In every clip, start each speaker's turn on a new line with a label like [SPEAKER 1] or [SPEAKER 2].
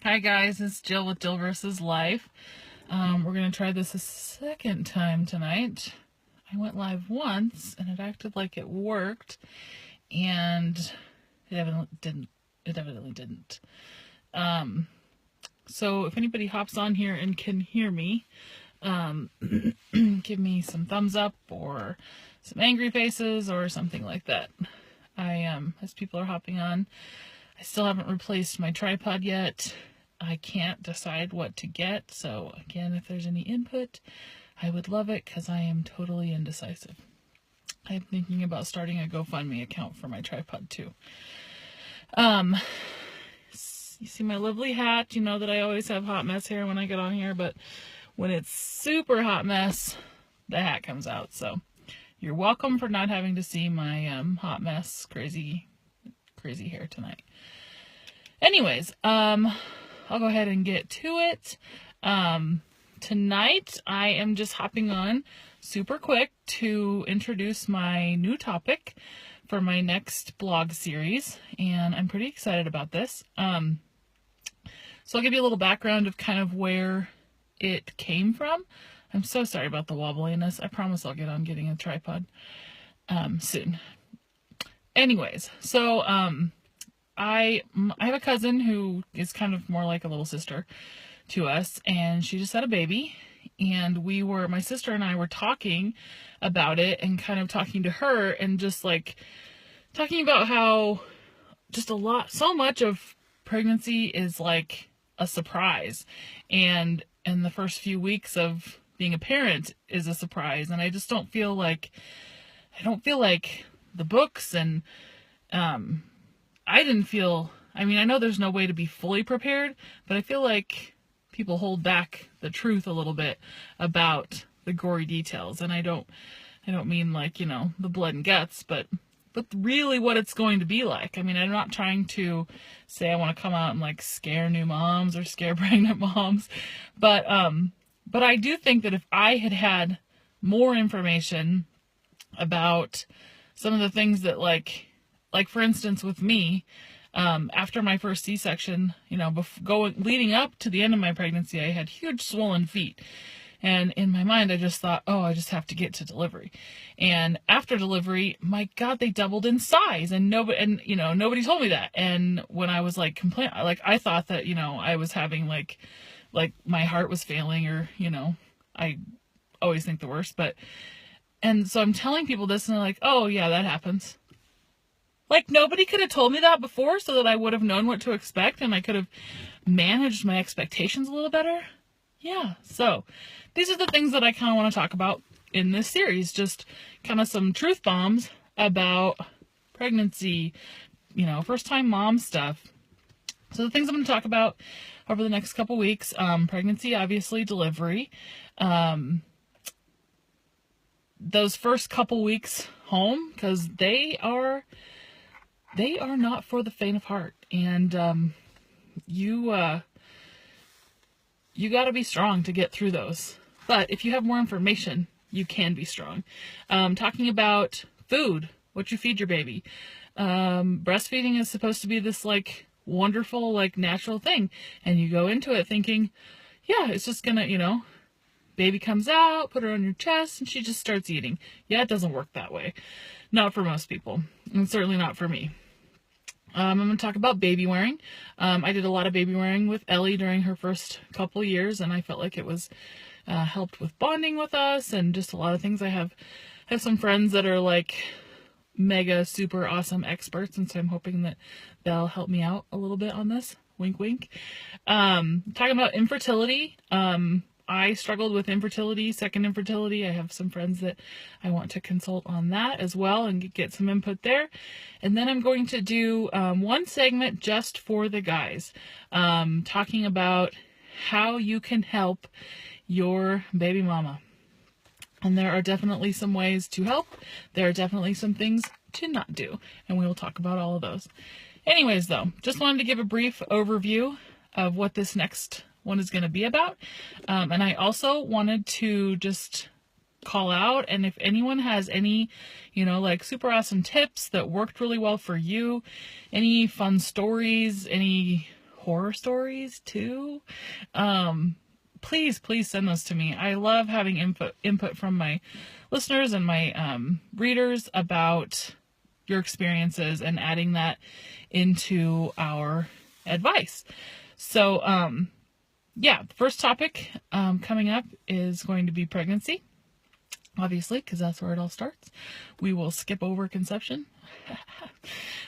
[SPEAKER 1] Hi guys, it's Jill with Jill vs. Life. We're going to try this a second time tonight. I went live once and it acted like it worked, and it evidently didn't. So if anybody hops on here and can hear me, give me some thumbs up or some angry faces or something like that. As people are hopping on, I still haven't replaced my tripod yet. I can't decide what to get, so again, if there's any input, I would love it because I am totally indecisive. I'm thinking about starting a GoFundMe account for my tripod too. You see my lovely hat. You know that I always have hot mess hair when I get on here, but when it's super hot mess, the hat comes out. So you're welcome for not having to see my hot mess, crazy hair tonight. Anyways, I'll go ahead and get to it. Tonight, I am just hopping on super quick to introduce my new topic for my next blog series, and I'm pretty excited about this. So I'll give you a little background of kind of where it came from. I'm so sorry about the wobbliness. I promise I'll get on getting a tripod soon. Anyways, so I have a cousin who is kind of more like a little sister to us, and she just had a baby, and my sister and I were talking about it and kind of talking to her and just like talking about how just so much of pregnancy is like a surprise, and the first few weeks of being a parent is a surprise, and I don't feel like the books and I know there's no way to be fully prepared, but I feel like people hold back the truth a little bit about the gory details. And I don't mean like, the blood and guts, but really what it's going to be like. I mean, I'm not trying to say I want to come out and like scare new moms or scare pregnant moms, but I do think that if I had had more information about some of the things that like for instance with me, after my first C-section, leading up to the end of my pregnancy, I had huge swollen feet. And in my mind, I just thought, oh, I just have to get to delivery. And after delivery, my God, they doubled in size, and nobody told me that. And when I was like I thought that, I was having like my heart was failing, or, I always think the worst, and so I'm telling people this and they're like, oh yeah, that happens. Like nobody could have told me that before so that I would have known what to expect and I could have managed my expectations a little better. Yeah, so these are the things that I kind of want to talk about in this series. Just kind of some truth bombs about pregnancy, first time mom stuff. So the things I'm going to talk about over the next couple weeks, pregnancy, obviously, delivery, those first couple weeks home, because they are not for the faint of heart, and you got to be strong to get through those. But if you have more information, you can be strong. Talking about food, what you feed your baby. Breastfeeding is supposed to be this like wonderful, like natural thing, and you go into it thinking, yeah, it's just gonna, baby comes out, put her on your chest, and she just starts eating. Yeah, it doesn't work that way. Not for most people, and certainly not for me. I'm going to talk about baby wearing. I did a lot of baby wearing with Ellie during her first couple years, and I felt like it was helped with bonding with us and just a lot of things. I have some friends that are like mega super awesome experts, and so I'm hoping that they'll help me out a little bit on this. Wink, wink. Talking about infertility. I struggled with infertility, second infertility. I have some friends that I want to consult on that as well and get some input there. And then I'm going to do one segment just for the guys, talking about how you can help your baby mama. And there are definitely some ways to help. There are definitely some things to not do. And we will talk about all of those. Anyways, though, just wanted to give a brief overview of what this next one is going to be about. And I also wanted to just call out, and if anyone has any, like super awesome tips that worked really well for you, any fun stories, any horror stories too, please send those to me. I love having input from my listeners and my readers about your experiences and adding that into our advice. So yeah, the first topic coming up is going to be pregnancy, obviously, because that's where it all starts. We will skip over conception.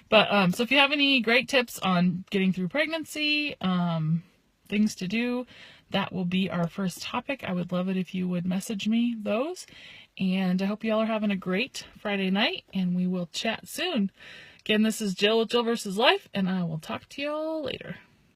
[SPEAKER 1] But so if you have any great tips on getting through pregnancy, things to do, that will be our first topic. I would love it if you would message me those. And I hope you all are having a great Friday night, and we will chat soon. Again, this is Jill with Jill vs. Life, and I will talk to you all later.